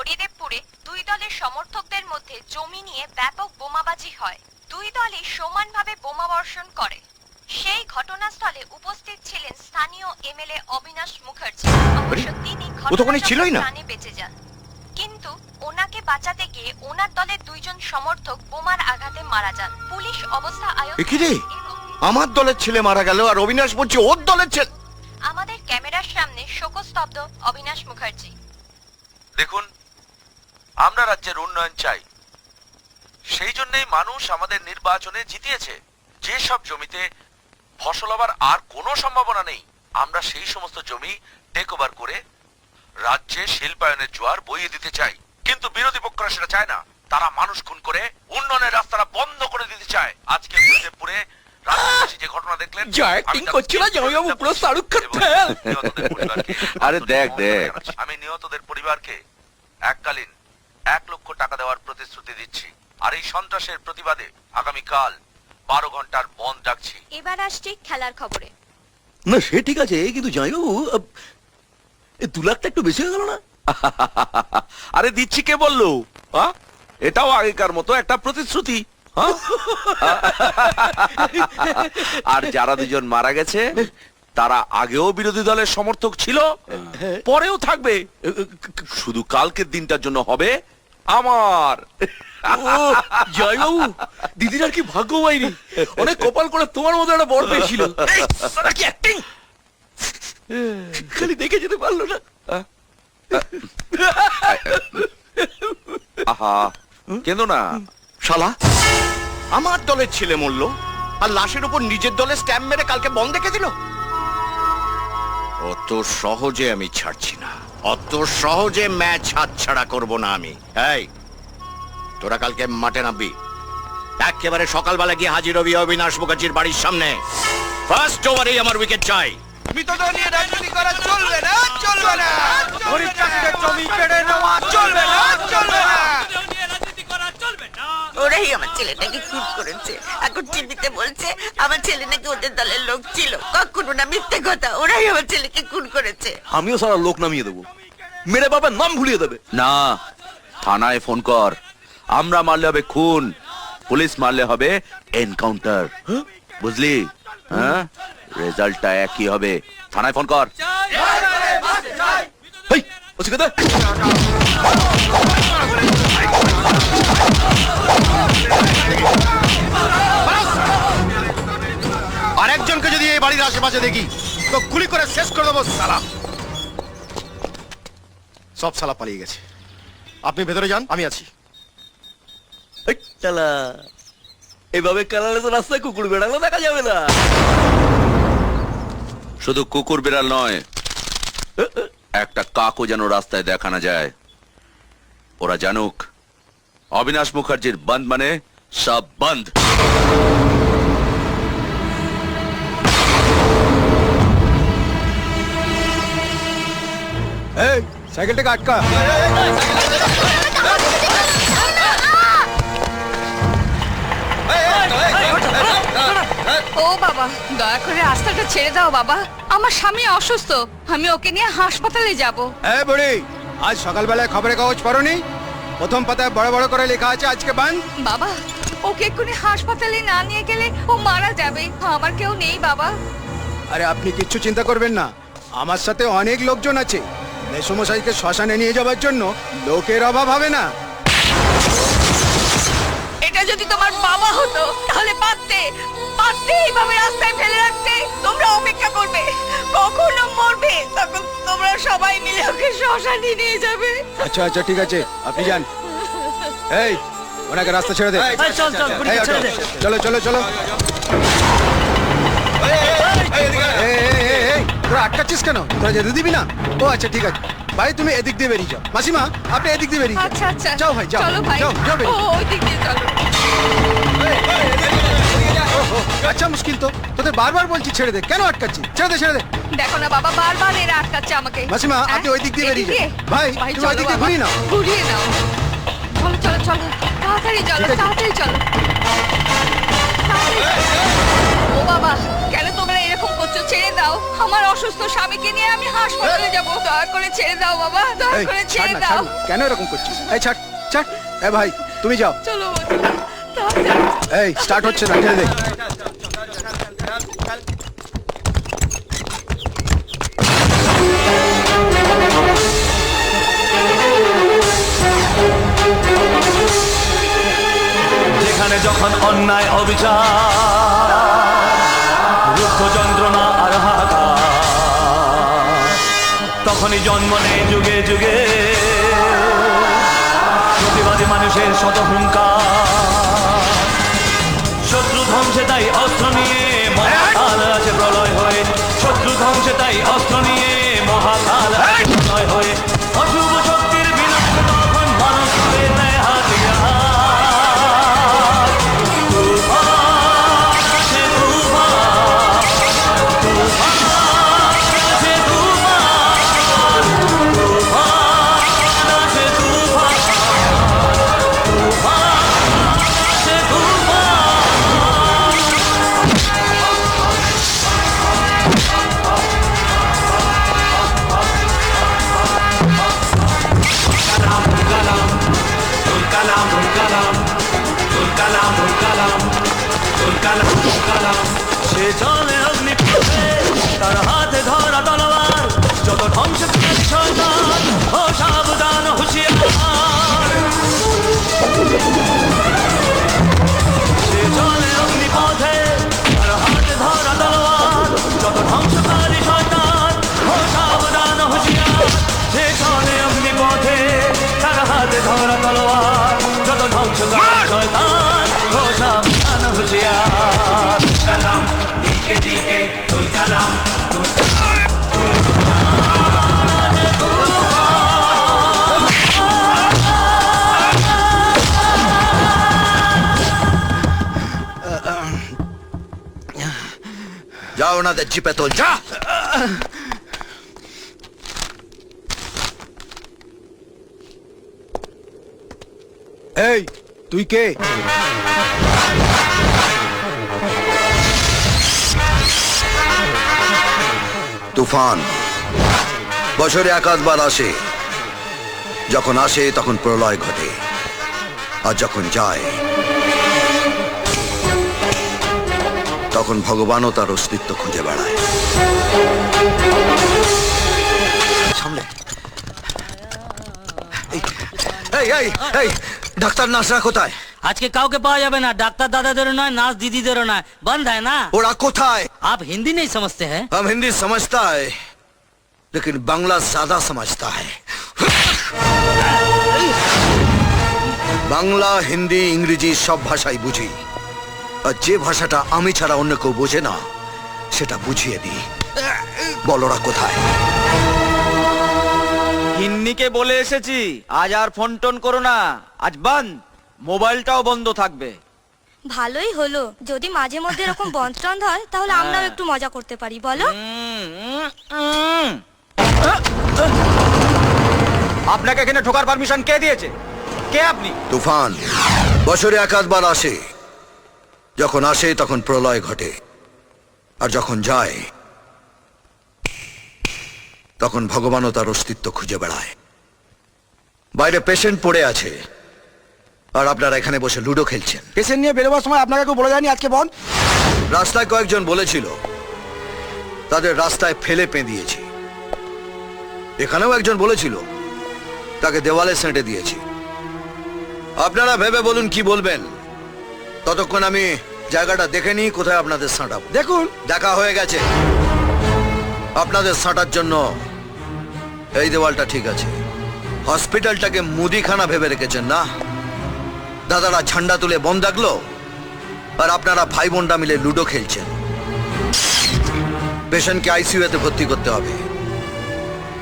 জয়দেবপুরে দুই দলের সমর্থকদের মধ্যে জমি নিয়ে ব্যাপক বোমাবাজি হয়। দুই দলই সমানভাবে বোমা বর্ষণ করে। সেই ঘটনাস্থলে উপস্থিত ছিলেন স্থানীয় এমএলএ অবিনাশ মুখার্জি। অবশ্য তিনি ঘটনায় বেঁচে যান, কিন্তু ওনাকে বাঁচাতে গিয়ে ওনার দলের দুইজন সমর্থক বোমার আঘাতে মারা যান। পুলিশ অবস্থা আমার দলের ছেলে মারা গেল আর অবিনাশ বলছে ওর দলের ছেলে। আমাদের ক্যামেরার সামনে শোকস্তব্ধ অবিনাশ মুখার্জি। দেখুন, আমরা রাজ্যের উন্নয়ন চাই, সেই জন্যই মানুষ আমাদের নির্বাচনে জিতিয়েছে। যেসব জমিতে ফসল হবার আর কোনো সম্ভাবনা নেই, আমরা সেই সমস্ত জমি টেক ওভার করে রাজ্যে শিল্পায়নের জোয়ার বইয়ে দিতে চাই। কিন্তু বিরোধী পক্ষরা সেটা চায় না। তারা মানুষ খুন করে উন্নয়নের রাস্তাটা বন্ধ করে দিতে চায়। আজকে জয়দেবপুরে যে ঘটনা দেখলেন, আমি নিহতদের পরিবারকে এককালীন 1 লক্ষ টাকা দেওয়ার প্রতিশ্রুতি দিচ্ছি। আর এই সন্ত্রাসের প্রতিবাদে আগামীকাল 12 ঘন্টার বন্ধ ডাকছি। এবার আসছি খেলার খবরে। না সে ঠিক আছে, কিন্তু জামাইবাবু 2 লাখটা একটু বেশি হয়ে গেল না? আরে দিচ্ছি কে বললো? এটাও আগেকার মতো একটা প্রতিশ্রুতি। আর যারা দুজন মারা গেছে তারা আগেও বিরোধী দলের সমর্থক ছিল, পরেও থাকবে। শুধু কালকের দিনটার জন্য হবে আমার। জয়বাবু, দিদির আর কি ভাগ্য পাইনি, অনেক কপাল করে তোমার মতো একটা বর পেয়েছিল। খালি দেখে যেতে পারলো না। আহা, কেন না? শালা, আমার দলের ছেলে মরলো আর লাশের উপর নিজের দলের স্ট্যাম্প মেরে কালকে বন্ধ দেখে দিল। অত সহজে আমি ছাড়ছি না, অত সহজে ম্যাচ হাতছাড়া করব না আমি। এই তোরা কালকে মাঠে নামবি, একেবারে সকালবেলা গিয়ে হাজির হবি অবিনাশ মুখার্জির বাড়ির সামনে। ফার্স্ট ওভারেই আমার উইকেট চাই। মৃতদেহ নিয়ে রাজনীতি করা চলবে না, চলবে না। গরিব চাষিদের জমি কেড়ে নেওয়া চলবে না, চলবে না। ওরাই আমার ছেলেটাকে খুন করেছে। এখন টিভিতে বলছে আমার ছেলে নাকি ওদের দলের লোক ছিল। কখনো না, মিথ্যে কথা। ওরাই আমার ছেলেকে খুন করেছে। আমিও সারা লোক নামিয়ে দেবো, মেরে বাবার নাম ভুলিয়ে দেবে। না, থানায় ফোন কর। আমরা মারলে হবে খুন, পুলিশ মারলে হবে এনকাউন্টার। বুঝলি? হ্যাঁ, রেজাল্টটা একই হবে। থানায় ফোন কর। আর একজনকে যদি এই বাড়ির আশেপাশে দেখি তো গুলি করে শেষ করে দেবো। সালা, সব সালা পালিয়ে গেছে। আপনি ভেতরে যান, আমি আছি। এভাবে কালালে তো রাস্তায় কুকুর বেড়ালে দেখা যাবে না। শুধু কুকুর বিড়াল নয়, একটা কাকও যেন রাস্তায় দেখা না যায়। ওরা জানুক অবিনাশ মুখার্জির বন্ধ মানে সব বন্ধ। এই সাইকেলটাকে আটকা। ও বাবা, দয়া করে রাস্তাটা ছেড়ে দাও বাবা। আমার স্বামী অসুস্থ, আমি ওকে নিয়ে হাসপাতালে যাব। এই বুড়ি, আজ সকালবেলায় খবরের কাগজ পড়োনি? প্রথম পাতায় বড় বড় করে লেখা আছে আজকে বন্ধ। বাবা, ওকে এক্ষুনি হাসপাতালে না নিয়ে গেলে ও মারা যাবে। আমার কেউ নেই বাবা। আরে আপনি কিচ্ছু চিন্তা করবেন না, আমার সাথে অনেক লোকজন আছে। মেসমশাইকে শ্মশানে নিয়ে যাওয়ার জন্য লোকের অভাব হবে না। এটা যদি তোমার বাবা হতো তাহলে পারতে এইভাবে রাস্তায় ফেলে রাখতে। তোমরা অপেক্ষা করবে, কখনো মরবে, তখন তোমরা সবাই মিলে ওকে শ্মশানে নিয়ে যাবে। আচ্ছা আচ্ছা, ঠিক আছে, আপনি যান। এই, ওনাকে রাস্তা ছেড়ে দে। চলো চলো চলো। তোরা আটকাচ্ছিস কেন? তোরা যেতে দিবি না? ও আচ্ছা, ঠিক আছে ভাই, তুমি এদিক দিয়ে বেরিয়ে যাও। মাসিমা, আপনি এদিক দিয়ে বেরিয়ে যাও। আচ্ছা আচ্ছা, যাও ভাই, যাও। চলো ভাই, যাও যাও ওই দিক দিয়ে চলো। আচ্ছা, মুশকিল তো। তোদের বারবার বলছি ছেড়ে দে, কেন আটকাচ্ছি? ছেড়ে দে, ছেড়ে দে। দেখো না বাবা, বারবার এরা আটকাচ্ছে আমাকে। মাসিমা, আপনি ওই দিক দিয়ে বেরিয়ে যান। ভাই, তুমি ওই দিক দিয়ে ঘুরিয়ে নাও। ঘুরিয়ে নাও। চলো চলো চলো, তাড়াতাড়ি চলো, তাড়াতাড়ি চলো। ও বাবা, কেন তোমরা এরকম করছো? ছেড়ে দাও, আমার অসুস্থ স্বামীকে নিয়ে আমি হাসপাতালে যাব। দয়া করে ছেড়ে দাও বাবা, দয়া এই, করে ছাড় ছেড়ে না, দাও। ছাড় না। কেন এরকম করছিস? এই ছাড় ছাড়। এ ভাই, তুমি যাও। চলো বৌদি, তাড়াতাড়ি। এই স্টার্ট হচ্ছে না, ঠেলে দে। যেখানে যখন অন্যায় অবিচার, রুক্ষ যন্ত্রণা আর হাহাকার, তখনই জন্ম নেয় যুগে যুগে প্রতিবাদী মানুষের শত হুঙ্কার। শত্রু ধ্বংসে তাই অস্ত্র নিয়ে মহাকাল আছে প্রলয় হয়ে, শত্রু ধ্বংসে তাই অস্ত্র নিয়ে মহাকাল আছে প্রলয় হয়ে। অশুভ শক্তির বিনাশ তখন মানুষ হয়ে নেয় হাতিয়ার। সে চলে অগ্নিপথে, তার হাতে ধরা তলোয়ার, যত ধ্বংসকারী শয়তান ও সাবধান হুঁশিয়ার। সে চলে অগ্নিপথে, তার হাতে ধরা তলোয়ার, যত ধ্বংসকারী শয়তান ও সাবধান হুঁশিয়ার। সে চলে অগ্নিপথে, তার হাতে ধরা তলোয়ার, যত ধ্বংসকারী শয়তান ও সাবধান হুঁশিয়ার। কালাম দিকে দিকে তুল কালাম, যাও ওনাদের জিপে তোল, যা। এই তুই কে? তুফান বছরে একাধবার আসে, যখন আসে তখন প্রলয় ঘটে, আর যখন যায় তখন ভগবানও তার অস্তিত্ব খুঁজে বেড়ায়। সামনে এই এই এই ডাক্তার নার্সরা কোথায়? আজকে কাউকে পাওয়া যাবে না, ডাক্তার দাদাদেরও নয়, নার্স দিদিদেরও নয়, বন্ধ है ना। ওরা কোথায়? आप हिंदी नहीं समझते हैं? हम हिंदी समझता है लेकिन बांग्ला ज्यादा समझता है। বাংলা, হিন্দি, ইংরেজি সব ভাষাই বুঝি, আর যে ভাষাটা আমি ছাড়া অন্য কেউ বোঝে না সেটা বুঝিয়ে দিই। বলরা কোথায়? হিন্দিকে বলে এসেছি, আজ আর ফোন টোন করো না, আজ বন্ধ, মোবাইলটাও বন্ধ থাকবে। ভালোই হলো, যদি মাঝে মধ্যে এরকম বন্ধ টন্ধ হয় তাহলে আমরাও একটু মজা করতে পারি, বলো? আপনাকে এখানে ঢোকার পারমিশন কে দিয়েছে? কে আপনি? তুফান বছরে একাধবার আসে, যখন আসে তখন প্রলয় ঘটে, আর যখন যায় তখন ভগবানও তার অস্তিত্ব খুঁজে বেড়ায়। বাইরে পেশেন্ট পড়ে আছে, আর আপনারা এখানে বসে লুডো খেলছেন। পেশেন্ট নিয়ে বেরোবার সময় আপনাকে কেউ বলে যায়নি আজকে বন্ধ? রাস্তায় কয়েকজন বলেছিল, তাদের রাস্তায় ফেলে পেঁদিয়েছি। এখানেও একজন বলেছিল, তাকে দেওয়ালে সেঁটে দিয়েছি। আপনারা ভেবে বলুন কি বলবেন, ততক্ষণ আমি জায়গাটা দেখে নিই কোথায় আপনাদের সাঁটাবো। দেখুন, দেখা হয়ে গেছে। আপনাদের সাঁটার জন্য এই দেওয়ালটা ঠিক আছে। হসপিটালটাকে মুদিখানা ভেবে রেখেছেন না? দাদারা ঝান্ডা তুলে বন্ধ রাখলো, আর আপনারা ভাই বোনরা মিলে লুডো খেলছেন। পেশেন্টকে আইসিইউতে ভর্তি করতে হবে।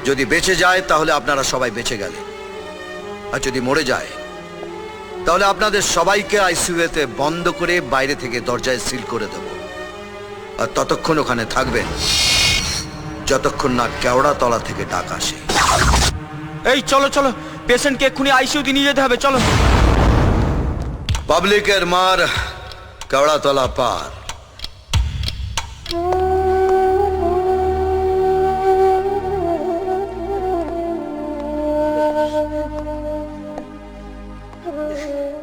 যদি বেঁচে যায় তাহলে আপনারা সবাই বেঁচে গেলেন, আর যদি মরে যায় তাহলে আপনাদের সবাইকে আইসিইউতে বন্ধ করে বাইরে থেকে দরজায় সিল করে দেব। আর ততক্ষণ ওখানে থাকবেন যতক্ষণ না কেওড়া তলা থেকে ডাক আসে। এই চলো চলো, পেশেন্টকে এক্ষুনি আইসিইউতে নিয়ে যেতে হবে, চলো। পাবলিকের মার কেওড়া তলা পার।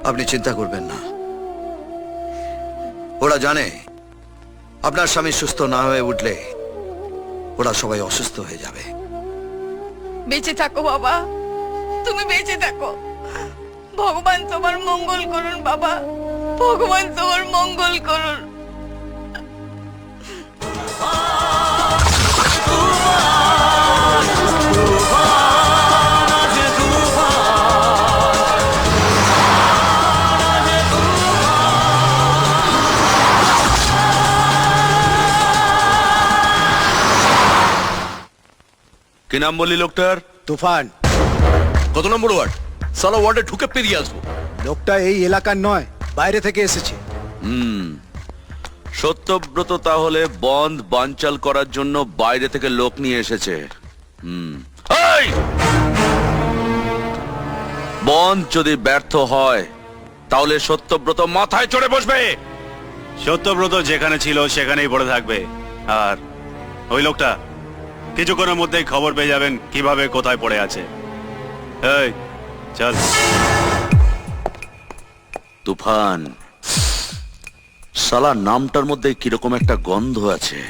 আপনি চিন্তা করবেন না, ওরা জানে আপনার স্বামী সুস্থ না হয়ে উঠলে ওরা সবাই অসুস্থ হয়ে যাবে। বেঁচে থাকো বাবা, তুমি বেঁচে থাকো। ভগবান তোমার মঙ্গল করুন বাবা, ভগবান তোমার মঙ্গল করুন। কি নাম বললি লোকটার? তুফান। কত নম্বর ওয়ার্ড? সালা ওয়ার্ডে ঢুকে পেরিয়ে আসবো। লোকটা এই এলাকার নয়, বাইরে থেকে এসেছে। সত্যব্রত তাহলে বন্ধ বানচাল করার জন্য বাইরে থেকে লোক নিয়ে এসেছে। এই! বন্ধ যদি ব্যর্থ হয় তাহলে সত্যব্রত মাথায় চড়ে বসবে। সত্যব্রত যেখানে ছিল সেখানেই পড়ে থাকবে। আর ওই লোকটা কিছুক্ষণের মধ্যেই খবর পেয়ে যাবেন কিভাবে কোথায় পড়ে আছে। এই চল। তুফান, সালা নামটার মধ্যে কিরকম একটা গন্ধ আছে।